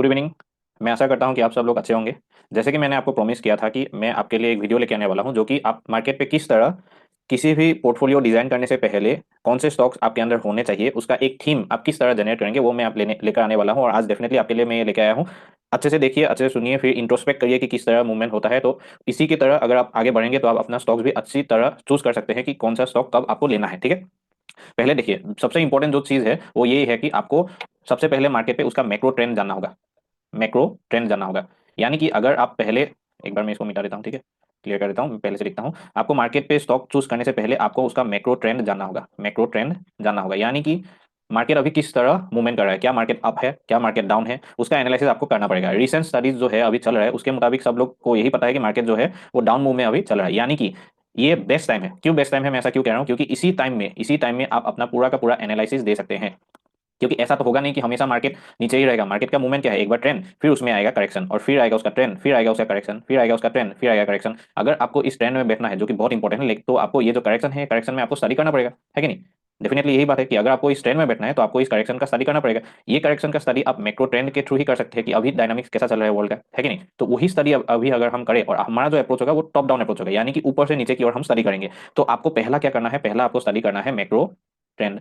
Good evening. मैं आशा करता हूं कि आप सब लोग अच्छे होंगे। जैसे कि मैंने आपको प्रॉमिस किया था कि मैं आपके लिए एक वीडियो लेके आने वाला हूं जो कि आप मार्केट पे किस तरह किसी भी पोर्टफोलियो डिजाइन करने से पहले कौन से स्टॉक्स आपके अंदर होने चाहिए उसका एक थीम आप किस तरह जनरेट करेंगे वो मैं आप लेकर आने वाला हूं। और आज डेफिनेटली आपके लिए मैं ये लेके आया हूं। अच्छे से देखिए, अच्छे से सुनिए, फिर इंट्रोस्पेक्ट करिए कि किस तरह मूवमेंट होता है। तो इसी की तरह अगर आप आगे बढ़ेंगे तो आप अपना स्टॉक्स भी अच्छी तरह चूज कर सकते हैं कि कौन सा स्टॉक कब आपको लेना है। ठीक है। पहले देखिए, सबसे इंपॉर्टेंट जो चीज है वो ये है कि आपको सबसे पहले मार्केट पे उसका मैक्रो ट्रेंड जानना होगा। मैक्रो ट्रेंड जानना होगा। यानी कि अगर आप पहले, एक बार मैं इसको मिटा देता हूँ, ठीक है, क्लियर कर देता हूँ, मैं पहले से लिखता हूँ। आपको मार्केट पे स्टॉक चूज करने से पहले आपको उसका मैक्रो ट्रेंड जानना होगा। मैक्रो ट्रेंड जानना होगा यानी कि मार्केट अभी किस तरह मूवमेंट कर रहा है, क्या मार्केट अप है, क्या मार्केट डाउन है, उसका एनालिसिस आपको करना पड़ेगा। रिसेंट स्टडीज जो है अभी चल रहा है उसके मुताबिक सब लोग को यही पता है कि मार्केट जो है वो डाउन मूव में अभी चल रहा है। यानी कि ये बेस्ट टाइम है। क्यों बेस्ट टाइम है, मैं ऐसा क्यों कह रहा हूँ, क्योंकि इसी टाइम में आप अपना पूरा का पूरा एनालिसिस दे सकते हैं। क्योंकि ऐसा तो होगा नहीं कि हमेशा मार्केट नीचे ही रहेगा। मार्केट का मूवमेंट क्या है, एक बार ट्रेंड, फिर उसमें आएगा करेक्शन, और फिर आएगा उसका ट्रेंड, फिर आएगा उसका करेक्शन, फिर आएगा उसका ट्रेंड, फिर आएगा करेक्शन। अगर आपको इस ट्रेंड में बैठना है जो कि बहुत इंपॉर्टेंट है, लेकिन तो आपको ये जो करेक्शन है, करेक्शन में आपको स्टडी करना पड़ेगा, है कि नहीं। डेफिनेटली यही बात है कि अगर आपको इस ट्रेंड में बैठना है तो आपको इस करेक्शन का स्टडी करना पड़ेगा। ये करेक्शन का स्टडी आप मैक्रो ट्रेंड के थ्रू ही कर सकते हैं कि अभी डायनामिक्स कैसा चल रहा है वर्ल्ड का, है कि नहीं। तो वही स्टडी अभी अगर हम करें, और हमारा जो अप्रोच होगा वो टॉप डाउन अप्रोच होगा, यानी कि ऊपर से नीचे की ओर हम स्टडी करेंगे। तो आपको पहला क्या करना है, पहला आपको स्टडी करना है मैक्रो ट्रेंड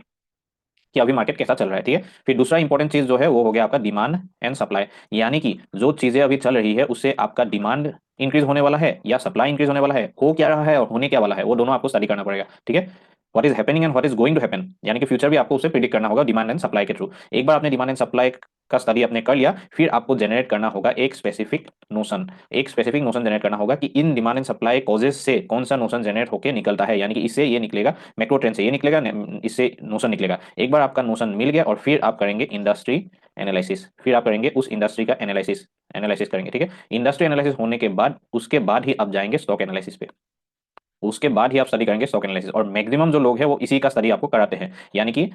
कि अभी मार्केट कैसा चल रहा है। ठीक है। फिर दूसरा इंपॉर्टेंट चीज जो है वो हो गया आपका डिमांड एंड सप्लाई। यानी कि जो चीजें अभी चल रही है उससे आपका डिमांड इंक्रीज होने वाला है या सप्लाई इंक्रीज होने वाला है, हो क्या रहा है और होने क्या वाला है, वो दोनों आपको स्टडी करना पड़ेगा। ठीक है। What is happening and what is going to happen, यानी कि फ्यूचर भी आपको उसे प्रिडिक्ट करना होगा डिमांड एंड सप्लाई के थ्रू। एक बार आपने डिमांड एंड सप्लाई का स्टडी आपने कर लिया, फिर आपको जनरेट करना होगा एक स्पेसिफिक नोशन जनरेट करना होगा कि in demand and supply causes से कौन सा नोशन जनरेट होकर निकलता है। यानी कि इससे ये निकलेगा, मैक्रो ट्रेंड से ये निकलेगा, इससे नोशन निकलेगा। एक बार आपका नोशन मिल गया और फिर आप करेंगे इंडस्ट्री एनालिसिस, फिर आप करेंगे उस इंडस्ट्री का एनालिसिस एनालिसिस करेंगे। ठीक है। इंडस्ट्री एनालिसिस होने के बाद उसके बाद ही आप जाएंगे स्टॉक एनालिसिस पे। उसके बाद ही आप स्टडी करेंगे स्टॉक एनालिसिस, और मैक्सिमम जो लोग हैं वो इसी का स्टडी आपको कराते हैं। यानी कि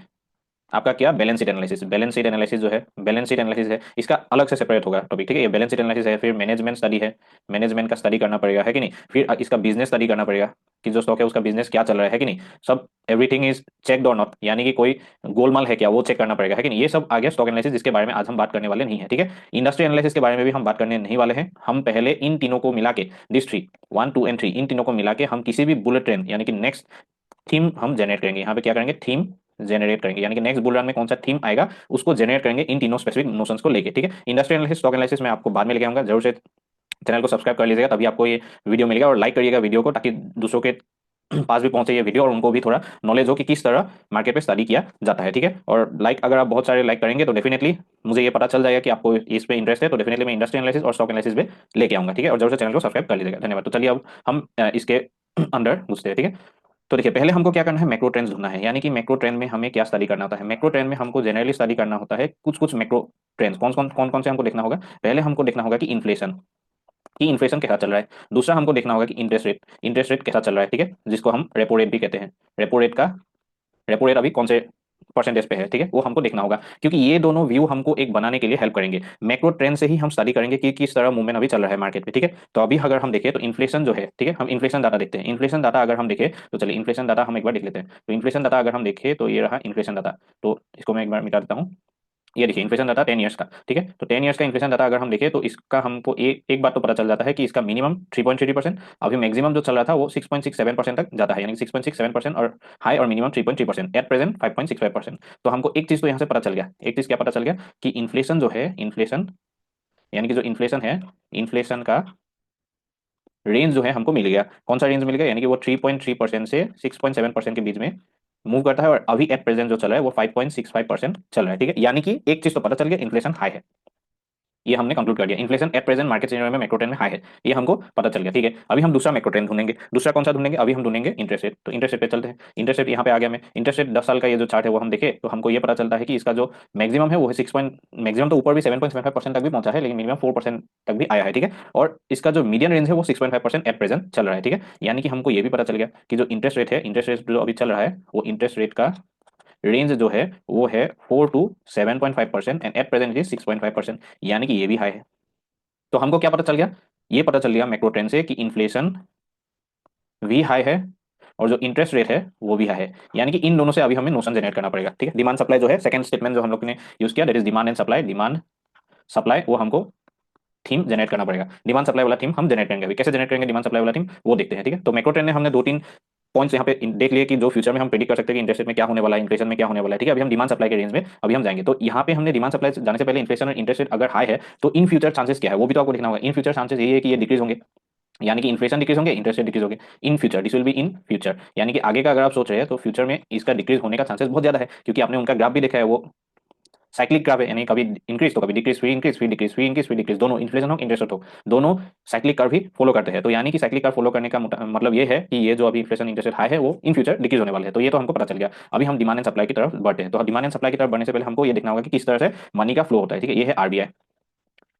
आपका क्या, balance sheet analysis. Balance sheet analysis जो है, बैलेंस शीट एनालिसिस है, इसका अलग से सेपरेट होगा टॉपिक। ठीक है। ये बैलेंस शीट एनालिसिस है, फिर मैनेजमेंट स्टडी है, मैनेजमेंट का स्टडी करना पड़ेगा, है कि नहीं। फिर इसका बिजनेस स्टडी करना पड़ेगा कि जो स्टॉक है उसका बिजनेस क्या चल रहा है कि नहीं, सब एवरीथिंग इज चेक्ड और नॉट, यानी कि कोई गोलमाल है क्या वो चेक करना पड़ेगा, है कि नहीं। ये सब आ गया स्टॉक एनालिसिस, जिसके बारे में आज हम बात करने वाले नहीं है। ठीक है। इंडस्ट्री एनालिसिस के बारे में भी हम बात करने नहीं वाले हैं। हम पहले इन तीनों को मिला के, this three, one two and three, इन तीनों को मिला के हम किसी भी बुलेट ट्रेन यानी कि नेक्स्ट थीम हम जनरेट करेंगे। यहाँ पे क्या करेंगे, थीम जनरेट करेंगे, यानी कि नेक्स्ट बुल रन में कौन सा थीम आएगा उसको जनरेट करेंगे इन तीनों स्पेसिफिक नोशंस को लेके। ठीक है। इंडस्ट्री एनालिसिस, स्टॉक एनालिसिस में आपको बाद में लेके आऊंगा। जरूर से चैनल को सब्सक्राइब कर लीजिएगा, तभी आपको ये वीडियो मिलेगा, और लाइक करिएगा वीडियो को ताकि दूसरों के पास भी पहुंचे ये वीडियो और उनको भी थोड़ा नॉलेज हो कि किस तरह मार्केट पे स्टडी किया जाता है। ठीक है। और लाइक अगर आप बहुत सारे लाइक करेंगे तो डेफिनेटली मुझे ये पता चल जाएगा कि आपको इस पे इंटरेस्ट है, तो डेफिनेटली मैं इंडस्ट्री एनालिसिस और स्टॉक एनालिसिस पे लेके आऊंगा। ठीक है। और जरूर से चैनल को सब्सक्राइब कर लीजिएगा। धन्यवाद। तो चलिए अब हम इसके अंदर घुसते हैं। ठीक है। तो देखिए, पहले हमको क्या करना है, मैक्रो ट्रेंड्स ढूंढना है। यानी कि मैक्रो ट्रेंड में हमें क्या स्टडी करना होता है, मैक्रो ट्रेंड में हमको जनरली स्टडी करना होता है कुछ कुछ मैक्रो ट्रेंड्स। कौन कौन से हमको देखना होगा, पहले हमको देखना होगा कि इन्फ्लेशन कैसा चल रहा है। दूसरा हमको देखना होगा कि इंटरेस्ट रेट कैसा चल रहा है। ठीक है। जिसको हम रेपो रेट भी कहते हैं। रेपो रेट का रेपो रेट अभी कौन से परसेंटेज पे है, ठीक है, वो हमको देखना होगा, क्योंकि ये दोनों व्यू हमको एक बनाने के लिए हेल्प करेंगे। मैक्रो ट्रेंड से ही हम स्टडी करेंगे कि किस तरह मूवमेंट अभी चल रहा है मार्केट में। ठीक है। तो अभी अगर हम देखें तो इन्फ्लेशन जो है, ठीक है, हम इन्फ्लेशन डाटा देखते हैं। इन्फ्लेशन डाटा अगर हम देखें तो चलिए इन्फ्लेशन डाटा हम एक बार देख लेते हैं। तो इन्फ्लेशन डाटा अगर हम देखें तो ये रहा इन्फ्लेशन डाटा। तो इसको मैं एक बार मिटा देता हूँ। ये देखिए इन्फ्लेशन डाटा 10 ईयर्स का। ठीक है। तो 10 ईयर्स का इन्फ्लेशन डाटा अगर हम देखें तो इसका हमको एक बात तो पता चल जाता है कि इसका मिनिमम 3.3%, अभी मैक्सिमम जो चल रहा था वो 6.67% तक जाता है, यानी कि 6.67%, और हाई और मिनिमम 3.3%, एट प्रेजेंट 5.65%। तो हमको एक चीज तो यहाँ से पता चल गया, एक चीज क्या पता चल गया कि इन्फ्लेशन जो है, इन्फ्लेशन यानी कि जो इन्फ्लेशन है, इन्फ्लेशन का रेंज जो है हमको मिल गया। कौन सा रेंज मिल गया, यानी कि वो 3.3% से 6.7% के बीच में मूव करता है, और अभी एट प्रेजेंट जो चल रहा है वो 5.65% चल रहा है। ठीक है। यानी कि एक चीज तो पता चल गया, इन्फ्लेशन हाई है। ये हमने कंक्लूड कर दिया, inflation at present market scenario में मैक्रो ट्रेंड में हाई है, ये हमको पता चल गया। ठीक है। अभी हम दूसरा मैक्रो ट्रेंड ढूंढेंगे। दूसरा कौन सा ढूंढेंगे, अभी हम ढूंढेंगे इंटरेस्ट रेट। तो इंटरेस्ट रेट पे चलते हैं। इंटरेस्ट रेट यहाँ पे आ गया। मैं इंटरेस्ट रेट 10 साल का ये जो चार्ट है वो हम देखें तो हमको ये पता चलता है कि इसका जो मैक्सिमम है वो है 6 मैक्सिमम तो ऊपर भी 7.75% तक भी पहुंचा है, लेकिन मिनिमम 4% तक भी आया है। ठीक है। और इसका जो मीडियन रेंज है वो 6.5% एट प्रेजेंट चल रहा है। ठीक है। यानी कि हमको ये भी पता चल गया कि जो इंटरेस्ट रेट है, इंटरेस्ट रेट जो अभी चल रहा है, वो इंटरेस्ट रेट का रेंज जो है वो है 4 to 7.5%, and at present is 6.5%, यानी कि ये भी हाई है। तो हमको क्या पता चल गया, ये पता चल गया मैक्रो ट्रेंड से कि इन्फ्लेशन भी हाई है और जो इंटरेस्ट रेट है वो भी हाई है। यानी कि इन दोनों से अभी हमें नोशन जनरेट करना पड़ेगा। ठीक है। डिमांड सप्लाई जो है, सेकंड स्टेटमेंट जो हम लोग ने यूज किया, that is demand and supply. Demand supply वो हमको थीम जनरेट करना पड़ेगा। डिमांड सप्लाई वाला थीम हम जनरेट करेंगे। अभी कैसे जनरेट करेंगे डिमांड सप्लाई वाला थीम वो देखते हैं, ठीक है। तो मैक्रो ट्रेंड में हमने दो तीन पॉइंट्स यहाँ पे देख लिए कि जो फ्यूचर में हम प्रेडिक्ट कर सकते हैं कि इंटरेस्ट रेट में क्या होने वाला है, इन्फ्लेशन में क्या होने वाला है, ठीक है। अभी हम डिमांड सप्लाई के रेंज में अभी हम जाएंगे। तो यहाँ पे हमने डिमांड सप्लाई जाने से पहले इन्फ्लेशन और इंटरेस्ट रेट अगर हाई है तो इन फ्यूचर चांसेस क्या है वो भी तो आपको देखना होगा। इन फ्यूचर चांसेस यही है कि ये डिक्रीज होंगे, यानी कि इन्फ्लेशन डिक्रीज होंगे, इंटरेस्ट रेट डिक्रीज होंगे in future. This will be in future, यानी कि आगे का अगर आप सोच रहे हैं तो फ्यूचर में इसका डिक्रीज होने का चांसेस बहुत ज्यादा है, क्योंकि आपने उनका ग्राफ भी देखा है, वो साइक्लिक ग्राफ है, यानी कभी इंक्रीज तो कभी डिक्रीज, फिर इंक्रीज, फिर डिक्रीज, फिर इंक्रीज, फिर डिक्रीज, दोनों इन्फ्लेशन हो इंटरेस्ट हो दोनों साइक्लिक कर्व ही फॉलो करते हैं। तो यानी कि साइक्लिक कर्व फॉलो करने का मतलब ये है कि ये जो अभी इन्फ्लेशन इंटरेस्ट हाई है वो इन फ्यूचर डिक्रीज होने वाले है। तो ये तो हमको पता चल गया। अभी हम डिमांड एंड सप्लाई की तरफ बढ़ते हैं। तो डिमांड एंड सप्लाई की तरफ बढ़ने से पहले हमको ये देखना होगा कि किस तरह से मनी का फ्लो होता है, ठीक है। ये है आरबीआई।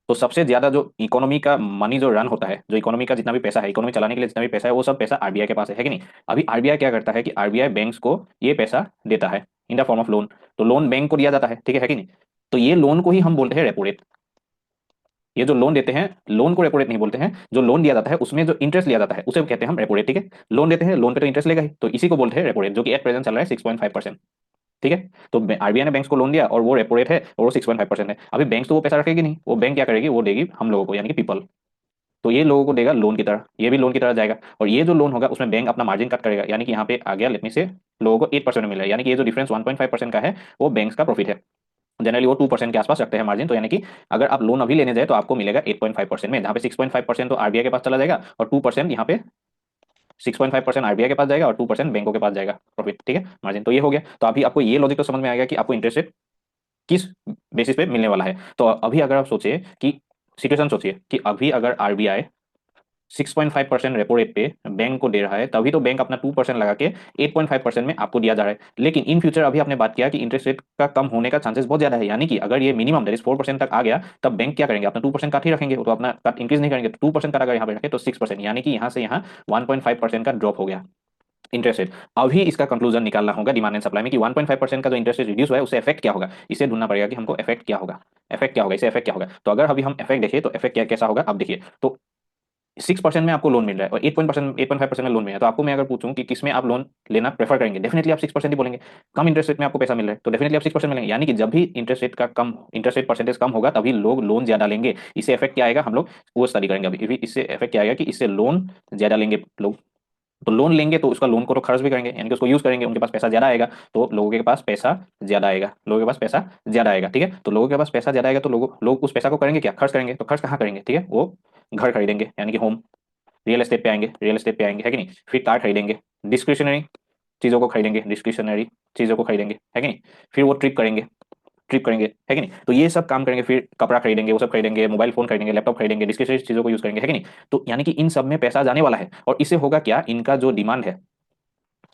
तो सबसे ज्यादा जो इकोनॉमी का मनी जो रन होता है, जो इकोनॉमी का जितना भी पैसा है, इकोनॉमी चलाने के लिए जितना भी पैसा है, वो सब पैसा आरबीआई के पास है कि नहीं। अभी आरबीआई क्या करता है कि आरबीआई बैंक्स को ये पैसा देता है in the form of loan. तो लोन बैंक को दिया जाता है, ठीक है कि नहीं। तो ये लोन को ही हम बोलते हैं रेपो रेट। ये जो लोन देते हैं, लोन को रेपो रेट नहीं बोलते हैं, जो लोन दिया जाता है उसमें जो इंटरेस्ट लिया जाता है उसे कहते हैं हम रेपो रेट, ठीक है। लोन देते हैं, लोन पे तो इंटरेस्ट लेगा ही, तो इसी को बोलते हैं रेपो रेट, जो कि एट प्रेजेंट चल रहा है 6.5%, ठीक है। तो आरबीआई ने बैंक्स को लोन दिया और वो रेपो रेट है और वो 6.5% है। अभी बैंक्स तो वो पैसा रखेगी नहीं, वो बैंक क्या करेगी, वो देगी हम लोगों को, यानी कि पीपल। तो ये लोगों को देगा लोन की तरह, ये भी लोन की तरह जाएगा। और ये जो लोन होगा उसमें बैंक अपना मार्जिन कट करेगा, यानी कि यहाँ पे आ गया लेट मी से लोगों को 8% मिल रहा है, यानी कि ये जो डिफरेंस 1.5% का है वो बैंक्स का प्रॉफिट है। जनरली वो 2% के आसपास रखते हैं मार्जिन। तो यानी कि अगर आप लोन अभी लेने जाए तो आपको मिलेगा 8.5% में, जहाँ पे 6.5% तो आरबीआई के पास चला जाएगा और 2% यहाँ पे 6.5% आरबीआई के पास जाएगा और 2% बैंकों के पास जाएगा प्रॉफिट, ठीक है, मार्जिन। तो ये हो गया। तो अभी आपको ये लॉजिक तो समझ में आ गया कि आपको इंटरेस्ट किस बेसिस पे मिलने वाला है। तो अभी अगर आप सोचिए कि सिचुएशन सोचिए कि अभी अगर आरबीआई 6.5% रेपो रेट पे बैंक को दे रहा है, तभी तो बैंक अपना 2% लगा के 8.5% में आपको दिया जा रहा है। लेकिन इन फ्यूचर अभी आपने बात किया कि इंटरेस्ट रेट का कम होने का चांसेस बहुत ज्यादा है, यानी कि अगर ये मिनिमम दैट इज 4% तक आ गया तब बैंक क्या करेंगे, अपना 2% काट ही रखेंगे, वो तो अपना कट इंक्रीज नहीं करेंगे। तो 2% कट अगर यहाँ पे रखे तो 6%, यानी कि यहाँ से यहाँ 1.5% का ड्रॉप हो गया इंटरेस्ट रेट। अभी इसका कंक्लूजन निकालना होगा डिमांड एंड सप्लाई में कि 1.5% का जो इंटरेस्ट रेट रिड्यूस हुआ है उससे इफेक्ट क्या होगा, इसे ढूंढना पड़ेगा कि हमको इफेक्ट क्या होगा, इफेक्ट क्या होगा, इसे इफेक्ट क्या होगा। तो अगर अभी हम इफेक्ट देखें तो इफेक्ट क्या कैसा होगा अब देखिए। तो 6% में आपको लोन मिल रहा है और 8.5% में लोन मिल रहा है। तो आपको मैं अगर पूछूं कि किसमें आप लोन लेना प्रेफर करेंगे, डेफिनेटली आप 6% ही बोलेंगे। कम इंटरेस्ट रेट में आपको पैसा मिल रहा है तो डेफिनेटली आप 6% मिलेंगे, यानी कि जब भी इंटरेस्ट रेट परसेंटेज कम होगा तभी लोग लोन ज्यादा लेंगे। इससे इफेक्ट क्या आएगा हम लोग वो स्टडी करेंगे अभी। इससे इफेक्ट क्या आएगा कि इससे लोन ज्यादा लेंगे लोग। तो लोन लेंगे तो उसका लोन को तो खर्च भी करेंगे, यानी कि उसको यूज करेंगे, उनके पास पैसा ज्यादा आएगा तो लोगों के पास पैसा ज्यादा आएगा, लोगों के पास पैसा ज्यादा आएगा, ठीक है। तो लोगों के पास पैसा ज्यादा आएगा तो लोग उस पैसा को करेंगे क्या, खर्च करेंगे। तो खर्च कहाँ करेंगे, ठीक है, वो घर खरीदेंगे, यानी कि होम, रियल एस्टेट पे आएंगे, रियल एस्टेट पे आएंगे, है कि नहीं। फिर कार खरीदेंगे, डिस्क्रिशनरी चीजों को खरीदेंगे, डिस्क्रिशनरी चीजों को खरीदेंगे, है कि नहीं। फिर वो ट्रिप करेंगे, है कि नहीं। तो ये सब काम करेंगे, फिर कपड़ा खरीदेंगे, वो सब खरीदेंगे, मोबाइल फोन खरीदेंगे, लैपटॉप खरीदेंगे, डिस्क्रिशनरी चीजों को यूज करेंगे, है कि नहीं। तो यानी कि इन सब में पैसा जाने वाला है और इससे होगा क्या, इनका जो डिमांड है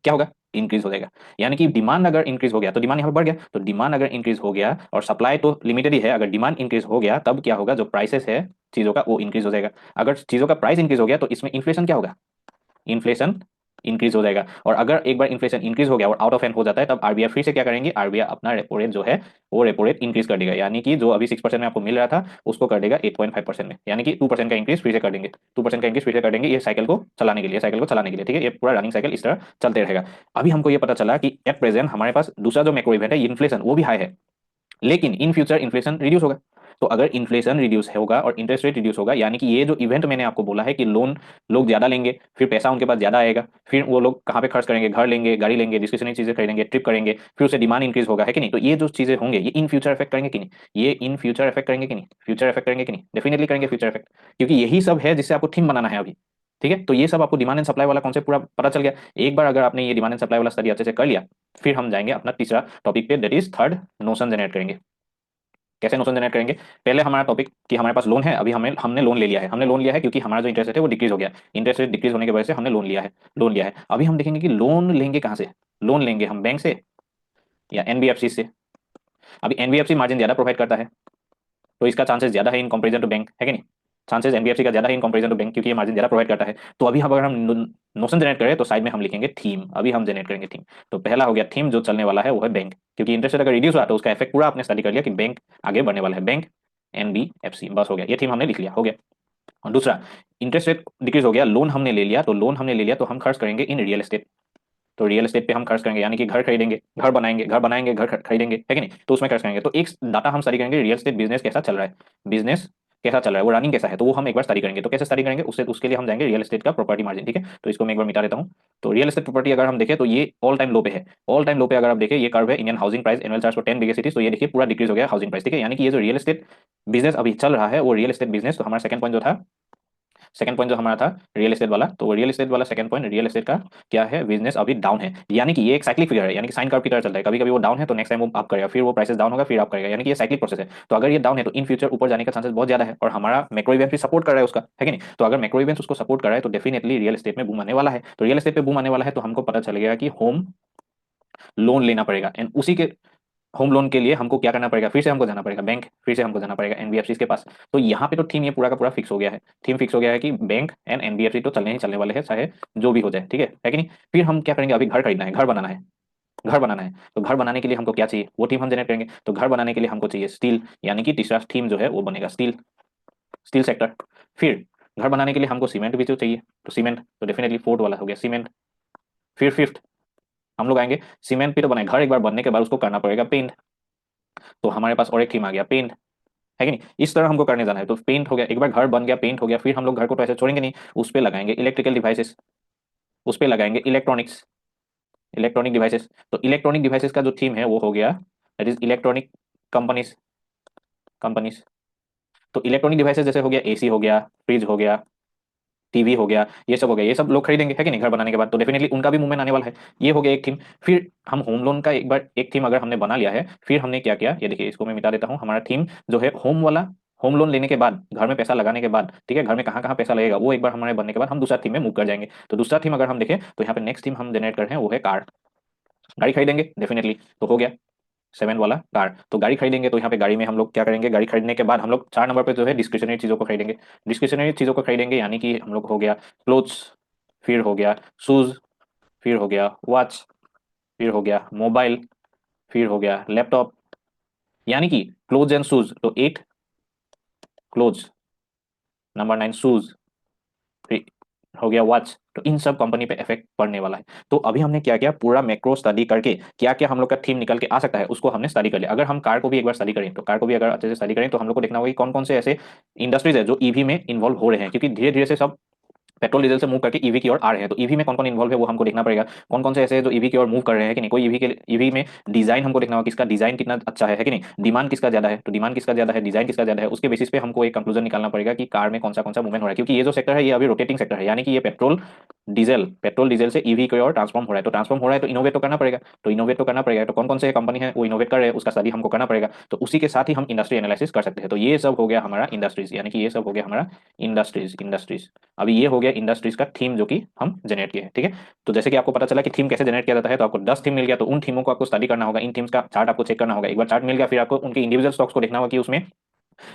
क्या होगा, इंक्रीज हो जाएगा। यानी कि डिमांड अगर इंक्रीज हो गया तो डिमांड यहाँ पर बढ़ गया, तो डिमांड अगर इंक्रीज हो गया और सप्लाई तो लिमिटेड ही है, अगर डिमांड इंक्रीज हो गया तब क्या होगा, जो प्राइसेस है चीजों का वो इंक्रीज हो जाएगा। अगर चीजों का प्राइस इंक्रीज हो गया तो इसमें इन्फ्लेशन क्या होगा, इन्फ्लेशन इंक्रीज हो जाएगा। और अगर एक बार इन्फ्लेशन इंक्रीज हो गया और आउट ऑफ हैंड हो जाता है तब आरबीआई फिर से क्या करेंगे, आरबीआई अपना रेपो रेट जो है वो रेपो रेट इंक्रीज कर देगा, यानी कि जो अभी 6% में आपको मिल रहा था उसको कर देगा 8.5% में, यानी कि 2% का इंक्रीज फिर से कर देंगे, 2% का इंक्रीज फिर से कर देंगे। ये साइकिल को चलाने के लिए, साइकिल को चलाने के लिए, ठीक है, ये पूरा रनिंग साइकिल इस तरह चलते रहेगा। अभी हमको ये पता चला कि एट प्रेजेंट हमारे पास दूसरा जो मैक्रो इवेंट है इन्फ्लेशन, वो भी हाई है, लेकिन इन फ्यूचर इन्फ्लेशन रिड्यूस होगा। तो अगर इन्फ्लेशन रिड्यूस होगा और इंटरेस्ट रेट रिड्यूस होगा, यानी कि ये जो इवेंट मैंने आपको बोला है कि लोन लोग ज्यादा लेंगे, फिर पैसा उनके पास ज्यादा आएगा, फिर वो लोग कहाँ पे खर्च करेंगे, घर लेंगे, गाड़ी लेंगे, डिस्क्रिशनरी चीजें खरीदेंगे, ट्रिप करेंगे, फिर उससे डिमांड इंक्रीज होगा, है कि नहीं। तो ये जो चीजें होंगे ये इन फ्यूचर इफेक्ट करेंगे कि नहीं, ये इन फ्यूचर इफेक्ट करेंगे कि नहीं, फ्यूचर इफेक्ट करेंगे कि नहीं, डेफिनेटली करेंगे फ्यूचर इफेक्ट, क्योंकि यही सब है जिससे आपको थीम बनाना है अभी, ठीक है। तो ये सब आपको डिमांड एंड सप्लाई वाला कॉन्सेप्ट पूरा पता चल गया। एक बार अगर आपने ये डिमांड एंड सप्लाई वाला स्टडी अच्छे से कर लिया, फिर हम जाएंगे अपना तीसरा टॉपिक पे, that is third, notion generate करेंगे। कैसे नोशन जनरेट करेंगे, पहले हमारा टॉपिक कि हमारे पास लोन है, अभी हमें हमने लोन ले लिया है, हमने लोन लिया है क्योंकि हमारा जो इंटरेस्ट रेट है वो डिक्रीज हो गया, इंटरेस्ट रेट डिक्रीज होने की वजह से हमने लोन लिया है, लोन लिया है। अभी हम देखेंगे कि लोन लेंगे कहाँ से, लोन लेंगे हम बैंक से या एनबीएफसी से। अभी एनबीएफसी मार्जिन ज्यादा प्रोवाइड करता है तो इसका चांसेस ज्यादा है इन कंपेरिजन टू बैंक, है कि नहीं, चांसेस एनबीएफसी का ज्यादा है इन कंपेरिजन टू बैंक, क्योंकि ये मार्जिन ज्यादा प्रोवाइड करता है। तो अभी हम अगर हम नोशन जनरेट करें तो साइड में हम लिखेंगे थीम, अभी हम जनरेट करेंगे थीम। तो पहला हो गया थीम जो चलने वाला है वो है बैंक, क्योंकि इंटरेस्ट रेट अगर रिड्यूस हुआ तो उसका इफेक्ट पूरा आपने स्टडी कर लिया कि बैंक आगे बढ़ने वाला है, बैंक एनबीएफसी, बस हो गया, ये थीम हमने लिख लिया, हो गया। और दूसरा, इंटरेस्ट रेट डिक्रीज हो गया, लोन हमने ले लिया, तो लोन हमने ले लिया तो हम खर्च करेंगे इन रियल एस्टेट। तो रियल एस्टेट पे हम खर्च करेंगे, यानी कि घर खरीदेंगे, घर बनाएंगे, घर खरीदेंगे, है कि नहीं, तो उसमें खर्च करेंगे। तो एक डाटा हम स्टडी करेंगे, रियल एस्टेट बिजनेस कैसा चल रहा है, बिजनेस कैसा चल रहा है, वो रनिंग कैसा है, तो वो हम एक बार स्टडी करेंगे। तो कैसे स्टडी करेंगे, उससे उसके लिए हम जाएंगे रियल एस्टेट का प्रॉपर्टी मार्जिन। ठीक है, तो इसको मैं एक बार मिटा देता हूँ। तो रियल एस्टेट प्रॉपर्टी अगर हम देखें तो ये ऑल टाइम लो पे है। ऑल टाइम लो पे अगर आप देखें, ये कर्व है Indian housing price annual charge for 10 biggest cities. तो ये देखिए पूरा डिक्रीज हो गया हाउसिंग प्राइस। ठीक है, यानी कि ये जो रियल एस्टेट बिजनेस अभी चल रहा है वो रियल एस्टेट बिजनेस, तो हमारा सेकंड पॉइंट जो था, सेकंड पॉइंट जो हमारा था रियल एस्टेट वाला, तो रियल एस्टेट वाला सेकंड पॉइंट, रियल एस्टेट का क्या है, बिजनेस अभी डाउन है। यानी कि ये एक साइक्लिक फिगर है, यानी कि साइन कर्व की तरह चलता है, कभी कभी वो डाउन है तो नेक्स्ट टाइम वो अप करेगा, फिर वो प्राइसेस डाउन होगा फिर अप करेगा, यानी कि ये साइक्लिक प्रोसेस है। तो अगर ये डाउन है तो इन फ्यूचर ऊपर जाने का चांसेस बहुत ज्यादा है, और हमारा मैक्रो इवेंट भी सपोर्ट कर रहा है उसका, है कि नहीं। तो अगर मैक्रो इवेंट उसको सपोर्ट कर रहा है तो डेफिनेटली रियल एस्टेट में बूम आने वाला है। तो रियल एस्टेट पे बूम आने वाला है तो हमको पता चल गया कि होम लोन लेना पड़ेगा, एंड उसी के होम लोन के लिए हमको क्या करना पड़ेगा, फिर से हमको जाना पड़ेगा बैंक, फिर से हमको जाना पड़ेगा एनबीएफसी के पास। तो यहाँ पे तो थीम ये पूरा का पूरा फिक्स हो गया है। थीम फिक्स हो गया है कि बैंक एंड एनबीएफसी तो चलने ही चलने वाले हैं, चाहे जो भी हो जाए। ठीक है कि नहीं। फिर हम क्या करेंगे, अभी घर खरीदना है, घर बनाना है, घर बनाना है। तो घर बनाने के लिए हमको क्या चाहिए, वो थीम हम जनरेट करेंगे। तो घर बनाने के लिए हमको चाहिए स्टील, यानी कि तीसरा थीम जो है वो बनेगा स्टील, स्टील सेक्टर। फिर घर बनाने के लिए हमको सीमेंट भी तो चाहिए, तो सीमेंट तो डेफिनेटली फोर्थ वाला हो गया सीमेंट। फिर फिफ्थ हम लोग आएंगे, सीमेंट भी तो बने, घर एक बार बनने के बाद उसको करना पड़ेगा पेंट, तो हमारे पास और एक थीम आ गया पेंट, है कि नहीं। इस तरह हमको करने जाना है। तो पेंट हो गया, एक बार घर बन गया, पेंट हो गया, फिर हम लोग घर को तो ऐसे छोड़ेंगे नहीं, उस पर लगाएंगे इलेक्ट्रिकल डिवाइसेस, उस पर लगाएंगे इलेक्ट्रॉनिक्स, इलेक्ट्रॉनिक डिवाइसेस। तो इलेक्ट्रॉनिक डिवाइसेस का जो थीम है वो हो गया that is electronic companies, companies. तो इलेक्ट्रॉनिक डिवाइसेस जैसे हो गया एसी हो गया, फ्रिज हो गया, टीवी हो गया, ये सब हो गया, ये सब लोग खरीदेंगे, है कि नहीं, घर बनाने के बाद। तो डेफिनेटली उनका भी मूवमेंट आने वाला है। ये हो गया एक थीम। फिर हम होम लोन का एक बार एक थीम अगर हमने बना लिया है, फिर हमने क्या किया, ये देखिए इसको मैं मिटा देता हूँ। हमारा थीम जो है होम वाला, होम लोन लेने के बाद, घर में पैसा लगाने के बाद, ठीक है, घर में कहाँ कहाँ पैसा लगेगा वो एक बार हमारे बनने के बाद हम दूसरा थीम में मूव कर जाएंगे। तो दूसरा थीम अगर हम देखें तो यहाँ पे नेक्स्ट थीम हम जनरेट कर रहे हैं वो है कार, गाड़ी खरीदेंगे डेफिनेटली, तो हो गया सेवन वाला कार। तो गाड़ी खरीदेंगे तो यहाँ पे गाड़ी में हम लोग क्या करेंगे, गाड़ी खरीदने के बाद हम लोग 4 नंबर पे जो है डिस्क्रिशनरी चीजों को खरीदेंगे, डिस्क्रिशनरी चीजों को खरीदेंगे, यानी कि हम लोग हो गया क्लोथ्स, फिर हो गया शूज, फिर हो गया वॉच, फिर हो गया मोबाइल, फिर हो गया लैपटॉप, यानी कि क्लोथ्स एंड शूज, तो 8 क्लोथ्स, नंबर 9 शूज, फिर हो गया वॉच। तो इन सब कंपनी पे इफेक्ट पड़ने वाला है। तो अभी हमने क्या किया, पूरा मैक्रो स्टडी करके क्या क्या हम लोग का थीम निकल के आ सकता है उसको हमने स्टडी कर लिया। अगर हम कार को भी एक बार स्टडी करें, तो कार को भी अगर अच्छे से स्टडी करें तो हम लोग को देखना होगा कि कौन कौन से ऐसे इंडस्ट्रीज है जो ईवी में इन्वॉल्व हो रहे हैं, क्योंकि धीरे धीरे से सब पेट्रोल डीजल से मूव करके ईवी की ओर आ रहे हैं। तो ईवी में कौन कौन इन्वॉल्व है वो हमको देखना पड़ेगा, कौन कौन से ऐसे हैं जो ईवी की ओर मूव कर रहे हैं कि नहीं। कोई ईवी के ईवी में डिजाइन हमको देखना होगा, किसका डिजाइन कितना अच्छा है कि नहीं, डिमांड किसका ज्यादा है, तो डिमांड किसका ज्यादा है, डिजाइन किसका ज्यादा है, उसके बेसिस पे हमको एक कंक्लूजन निकालना पड़ेगा कि कार में कौन सा मूवमेंट हो रहा है। क्योंकि ये जो सेक्टर है ये अभी रोटेटिंग सेक्टर है, यानी कि ये पेट्रोल डीजल से ईवी की ओर ट्रांसफॉर्म हो रहा है। तो ट्रांसफॉर्म हो रहा है तो इनोवेट तो करना पड़ेगा, तो इनोवेट तो करना पड़ेगा। तो कौन कौन से कंपनी है वो इनोवेट कर रहे हैं उसका स्टडी हमको करना पड़ेगा। तो उसी के साथ ही हम इंडस्ट्री एनालिसिस कर सकते हैं। तो ये सब हो गया हमारा इंडस्ट्रीज, यानी कि ये सब हो गया हमारा इंडस्ट्रीज। अभी ये हो गया इंडस्ट्रीज का थीम जो कि हम जनरेट किए हैं। ठीक है, तो जैसे कि आपको पता चला कि थीम कैसे जनरेट किया जाता है, तो आपको 10 थीम मिल गया। तो उन थीमों को आपको स्टडी करना होगा, इन थीम्स का चार्ट आपको चेक करना होगा। एक बार चार्ट मिल गया फिर आपको उनके इंडिविजुअल स्टॉक्स को देखना होगा कि उसमें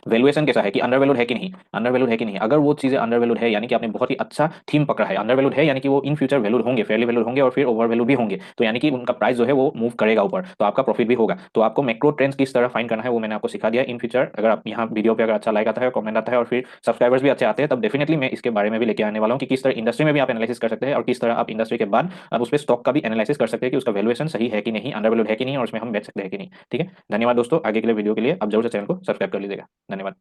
वैल्यूएशन कैसा है, कि अंडर वैल्यूड है कि नहीं, अंडर वैल्यूड है कि नहीं। अगर वो चीजें अंडर वैल्यूड है यानी कि आपने बहुत ही अच्छा थीम पकड़ा है, अंडर वैल्यूड है यानी कि वो इन फ्यूचर वैल्यूड होंगे, फेयरली वैल्यूड होंगे और फिर ओवर वैल्यूड भी होंगे, तो यानी कि उनका प्राइस जो है वो मूव करेगा ऊपर, तो आपका प्रॉफिट भी होगा। तो आपको मैक्रो ट्रेंड्स किस तरह फाइंड करना है वो मैंने आपको सिखा दिया। इन फ्यूचर अगर आप यहाँ वीडियो पे अगर अच्छा लाइक आता है और कमेंट आता है और फिर सब्सक्राइबर्स भी अच्छे आते हैं, तब डेफिनेटली मैं इसके बारे में भी लेके आने वाला हूँ कि किस तरह इंडस्ट्री में भी आप एनालिसिस कर सकते हैं और किस तरह आप इंडस्ट्री के बाद आप उस पर स्टॉक का भी एनालिसिस कर सकते हैं कि उसका वैल्यूएशन सही है कि नहीं, अंडर वैल्यूड है कि नहीं और उसमें हम बेच सकते हैं कि नहीं। ठीक है, धन्यवाद दोस्तों। आगे के लिए वीडियो के लिए आप जरूर से चैनल को सब्सक्राइब कर लीजिएगा। धन्यवाद।